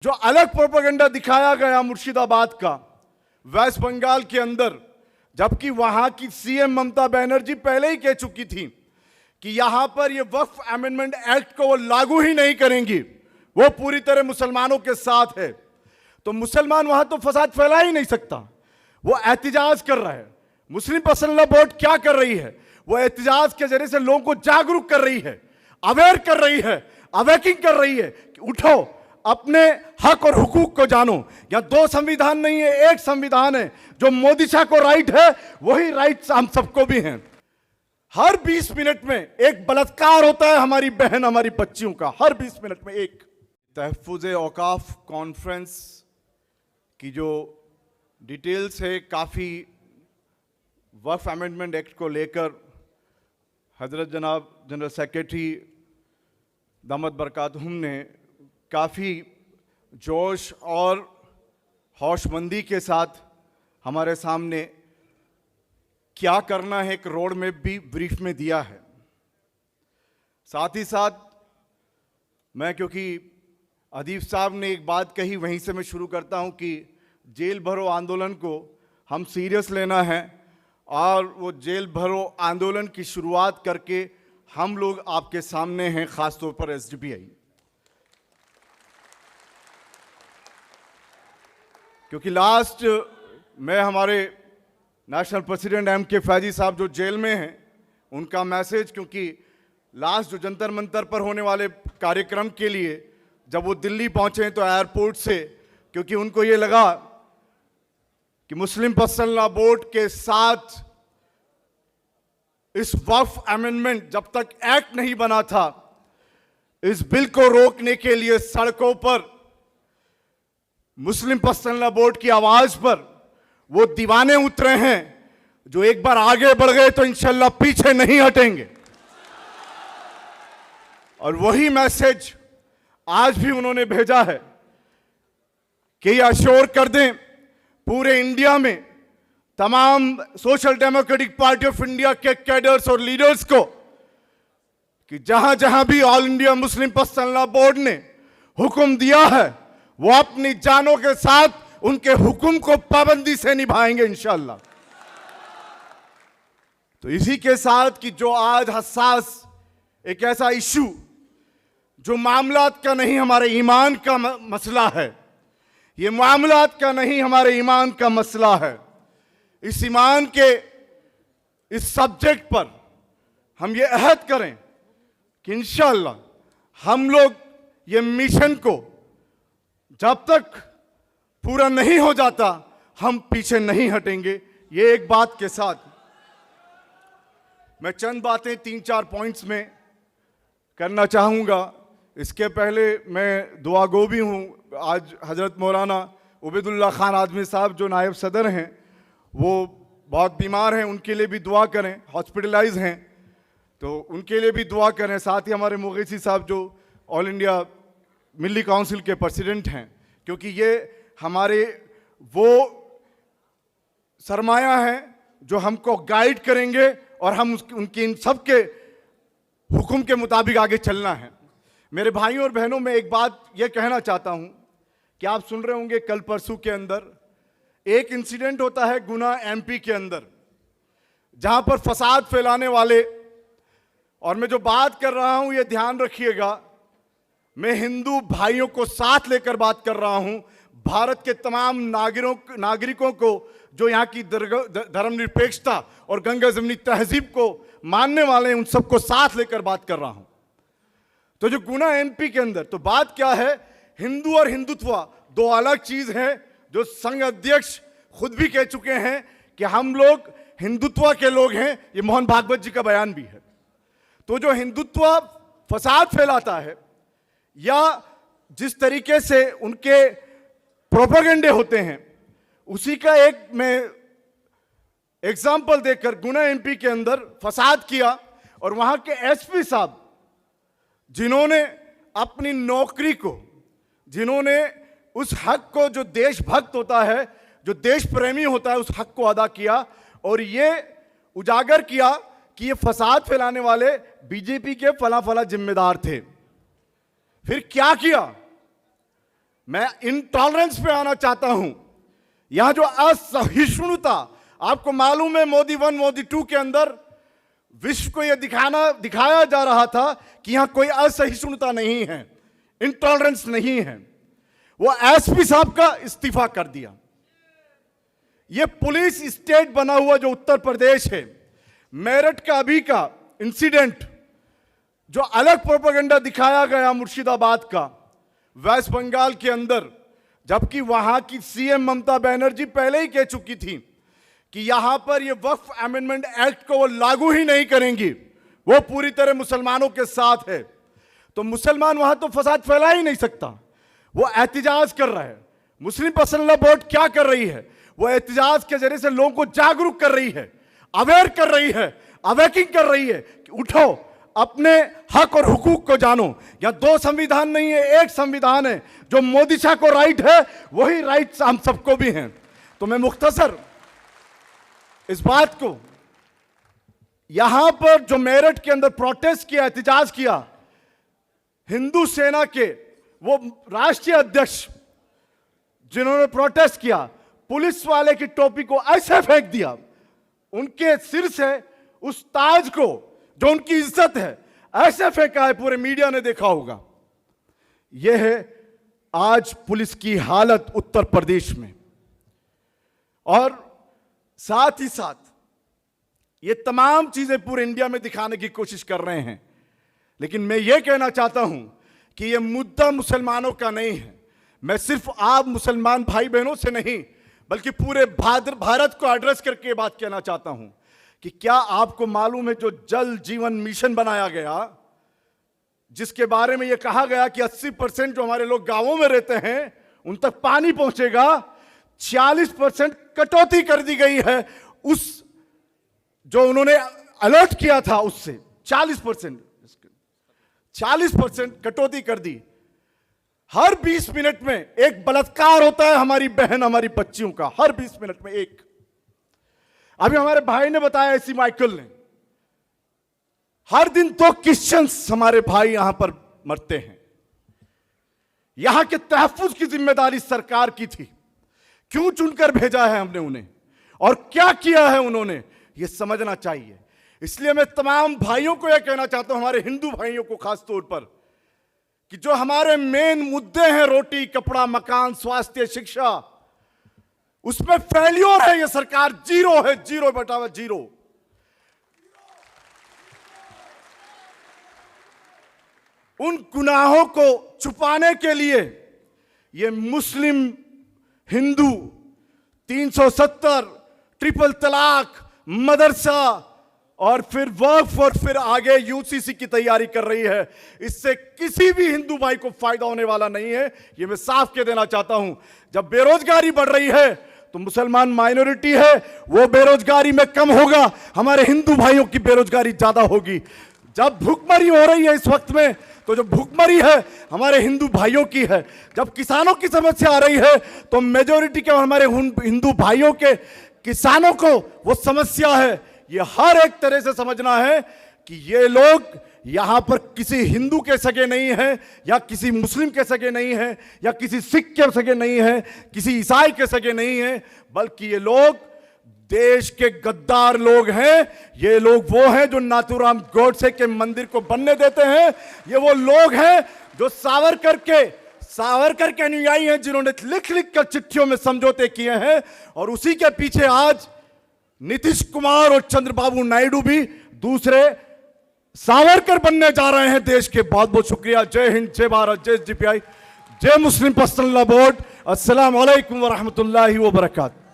जो अलग प्रोपेगेंडा दिखाया गया मुर्शिदाबाद का वेस्ट बंगाल के अंदर, जबकि वहां की सीएम ममता बनर्जी पहले ही कह चुकी थी कि यहां पर ये वक्फ अमेंडमेंट एक्ट को वो लागू ही नहीं करेंगी, वो पूरी तरह मुसलमानों के साथ है। तो मुसलमान वहां तो फसाद फैला ही नहीं सकता, वो एहतिजाज कर रहा है। मुस्लिम पर्सनल लॉ बोर्ड क्या कर रही है? वो एहतिजाज के जरिए से लोगों को जागरूक कर रही है, अवेयर कर रही है, अवेकिंग कर रही है कि उठो, अपने हक और हुकूक को जानो। यहां दो संविधान नहीं है, एक संविधान है। जो मोदी शाह को राइट है वही राइट हम सबको भी हैं। हर 20 मिनट में एक बलात्कार होता है हमारी बहन, हमारी बच्चियों का, हर 20 मिनट में एक। तहफ़्फ़ुज़ औक़ाफ़ कॉन्फ्रेंस की जो डिटेल्स है, काफ़ी वक्फ अमेंडमेंट एक्ट को लेकर हजरत जनाब जनरल सेक्रेटरी दामद बरकातहुम ने काफ़ी जोश और होशमंदी के साथ हमारे सामने क्या करना है एक रोड मैप भी ब्रीफ में दिया है। साथ ही साथ मैं, क्योंकि अदीब साहब ने एक बात कही, वहीं से मैं शुरू करता हूं कि जेल भरो आंदोलन को हम सीरियस लेना है और वो जेल भरो आंदोलन की शुरुआत करके हम लोग आपके सामने हैं, ख़ासतौर पर एसडीपीआई, क्योंकि लास्ट मैं हमारे नेशनल प्रेसिडेंट एम.के. फैजी साहब जो जेल में हैं, उनका मैसेज, क्योंकि लास्ट जो जंतर मंतर पर होने वाले कार्यक्रम के लिए जब वो दिल्ली पहुंचे तो एयरपोर्ट से, क्योंकि उनको ये लगा कि मुस्लिम पर्सनल लॉ बोर्ड के साथ इस वक्फ अमेंडमेंट जब तक एक्ट नहीं बना था, इस बिल को रोकने के लिए सड़कों पर मुस्लिम पर्सनल लॉ बोर्ड की आवाज पर वो दीवाने उतरे हैं जो एक बार आगे बढ़ गए तो इंशाल्लाह पीछे नहीं हटेंगे। और वही मैसेज आज भी उन्होंने भेजा है कि ये अश्योर कर दें पूरे इंडिया में तमाम social democratic party of India के कैडर्स और लीडर्स को कि जहां जहां भी all India Muslim personal law board ने हुक्म दिया है, वो अपनी जानों के साथ उनके हुक्म को पाबंदी से निभाएंगे इंशाअल्लाह। तो इसी के साथ कि जो आज हसास एक ऐसा इशू जो मामलात का नहीं, हमारे ईमान का मसला है, ये मामलात का नहीं, हमारे ईमान का मसला है। इस ईमान के इस सब्जेक्ट पर हम ये अहद करें कि इंशाअल्लाह हम लोग ये मिशन को जब तक पूरा नहीं हो जाता हम पीछे नहीं हटेंगे। ये एक बात के साथ मैं चंद बातें 3-4 पॉइंट्स में करना चाहूँगा। इसके पहले मैं दुआ गो भी हूँ। आज हज़रत मौलाना उबैदुल्लाह खान आज़मी साहब जो नायब सदर हैं, वो बहुत बीमार हैं, उनके लिए भी दुआ करें, हॉस्पिटलाइज हैं, तो उनके लिए भी दुआ करें। साथ ही हमारे मुगीसी साहब जो ऑल इंडिया मिली काउंसिल के प्रेसिडेंट हैं, क्योंकि ये हमारे वो सरमाया हैं जो हमको गाइड करेंगे और हम उनके इन सब के हुक्म के मुताबिक आगे चलना है। मेरे भाइयों और बहनों, मैं एक बात ये कहना चाहता हूं कि आप सुन रहे होंगे कल परसों के अंदर एक इंसिडेंट होता है गुना एमपी के अंदर, जहां पर फसाद फैलाने वाले, और मैं जो बात कर रहा हूं ये ध्यान रखिएगा, मैं हिंदू भाइयों को साथ लेकर बात कर रहा हूं, भारत के तमाम नागरिकों को जो यहाँ की धर्मनिरपेक्षता और गंगा जमनी तहजीब को मानने वाले हैं, उन सबको साथ लेकर बात कर रहा हूं। तो जो गुना एमपी के अंदर, तो बात क्या है, हिंदू और हिंदुत्व दो अलग चीज है, जो संघ अध्यक्ष खुद भी कह चुके हैं कि हम लोग हिंदुत्व के लोग हैं। ये मोहन भागवत जी का बयान भी है। तो जो हिंदुत्व फसाद फैलाता है या जिस तरीके से उनके प्रोपेगेंडे होते हैं, उसी का एक मैं एग्जाम्पल देकर, गुना एमपी के अंदर फसाद किया और वहां के एसपी साहब जिन्होंने अपनी नौकरी को, जिन्होंने उस हक को, जो देशभक्त होता है, जो देश प्रेमी होता है, उस हक को अदा किया और ये उजागर किया कि ये फसाद फैलाने वाले बीजेपी के फला फला जिम्मेदार थे। फिर क्या किया, मैं इंटॉलरेंस पे आना चाहता हूं। यहां जो असहिष्णुता, आपको मालूम है मोदी 1 मोदी 2 के अंदर विश्व को यह दिखाया जा रहा था कि यहां कोई असहिष्णुता नहीं है, इंटॉलरेंस नहीं है। वो एसपी साहब का इस्तीफा कर दिया। यह पुलिस स्टेट बना हुआ जो उत्तर प्रदेश है, मेरठ का अभी का इंसिडेंट जो अलग प्रोपेगेंडा दिखाया गया मुर्शिदाबाद का, वेस्ट बंगाल के अंदर, जबकि वहां की सीएम ममता बनर्जी पहले ही कह चुकी थी कि यहां पर ये वक्फ अमेंडमेंट एक्ट को वो लागू ही नहीं करेंगी, वो पूरी तरह मुसलमानों के साथ है। तो मुसलमान वहां तो फसाद फैला ही नहीं सकता, वो एहतिजाज कर रहा है। मुस्लिम पर्सनल लॉ बोर्ड क्या कर रही है? वो एहतिजाज के जरिए से लोगों को जागरूक कर रही है, अवेयर कर रही है, अवेकिंग कर रही है कि उठो, अपने हक और हुकूक को जानो। यहां 2 संविधान नहीं है, एक संविधान है। जो मोदी शाह को राइट है वही राइट हम सबको भी हैं। तो मैं मुख्तसर इस बात को, यहां पर जो मेरठ के अंदर प्रोटेस्ट किया, एहतिजाज किया, हिंदू सेना के वो राष्ट्रीय अध्यक्ष जिन्होंने प्रोटेस्ट किया, पुलिस वाले की टोपी को ऐसे फेंक दिया, उनके सिर से उस ताज को जो उनकी इज्जत है ऐसे फेंका है, पूरे मीडिया ने देखा होगा। यह है आज पुलिस की हालत उत्तर प्रदेश में। और साथ ही साथ ये तमाम चीजें पूरे इंडिया में दिखाने की कोशिश कर रहे हैं। लेकिन मैं ये कहना चाहता हूं कि ये मुद्दा मुसलमानों का नहीं है। मैं सिर्फ आप मुसलमान भाई बहनों से नहीं बल्कि पूरे भारत को एड्रेस करके बात कहना चाहता हूं कि क्या आपको मालूम है जो जल जीवन मिशन बनाया गया, जिसके बारे में यह कहा गया कि 80% जो हमारे लोग गांवों में रहते हैं उन तक पानी पहुंचेगा, 40% कटौती कर दी गई है उस जो उन्होंने अलर्ट किया था उससे 40% कटौती कर दी। हर 20 मिनट में एक बलात्कार होता है हमारी बहन, हमारी बच्चियों का, हर 20 मिनट में एक। अभी हमारे भाई ने बताया, एसी माइकल ने, हर दिन 2 क्रिश्चियंस हमारे भाई यहां पर मरते हैं। यहां के तहफ्फुज की जिम्मेदारी सरकार की थी। क्यों चुनकर भेजा है हमने उन्हें और क्या किया है उन्होंने, यह समझना चाहिए। इसलिए मैं तमाम भाइयों को यह कहना चाहता हूं, हमारे हिंदू भाइयों को खास तौर पर, कि जो हमारे मेन मुद्दे हैं, रोटी कपड़ा मकान स्वास्थ्य शिक्षा, उसमें फेल्योर है ये सरकार, 0 है, 0/0। उन गुनाहों को छुपाने के लिए ये मुस्लिम हिंदू 370 ट्रिपल तलाक मदरसा और फिर वक्फ और फिर आगे यूसीसी की तैयारी कर रही है। इससे किसी भी हिंदू भाई को फायदा होने वाला नहीं है, ये मैं साफ कह देना चाहता हूं। जब बेरोजगारी बढ़ रही है तो मुसलमान माइनॉरिटी है, वो बेरोजगारी में कम होगा, हमारे हिंदू भाइयों की बेरोजगारी ज्यादा होगी। जब भूखमरी हो रही है इस वक्त में, तो जो भूखमरी है हमारे हिंदू भाइयों की है। जब किसानों की समस्या आ रही है तो मेजॉरिटी के हमारे हिंदू भाइयों के किसानों को वो समस्या है। ये हर एक तरह से समझना है कि ये लोग यहां पर किसी हिंदू के सगे नहीं हैं, या किसी मुस्लिम के सगे नहीं हैं, या किसी सिख के सगे नहीं हैं, किसी ईसाई के सगे नहीं हैं, बल्कि ये लोग देश के गद्दार लोग हैं। ये लोग वो हैं जो नाथूराम गोडसे के मंदिर को बनने देते हैं। ये वो लोग हैं जो सावरकर के अनुयायी हैं, जिन्होंने लिख लिख कर चिट्ठियों में समझौते किए हैं। और उसी के पीछे आज नीतीश कुमार और चंद्रबाबू नायडू भी दूसरे सावरकर बनने जा रहे हैं देश के। बहुत बहुत शुक्रिया। जय हिंद, जय भारत, जय जीपीआई, जय मुस्लिम पर्सनल लॉ बोर्ड। अस्सलाम वालेकुम व रहमतुल्लाहि व बरकातहू।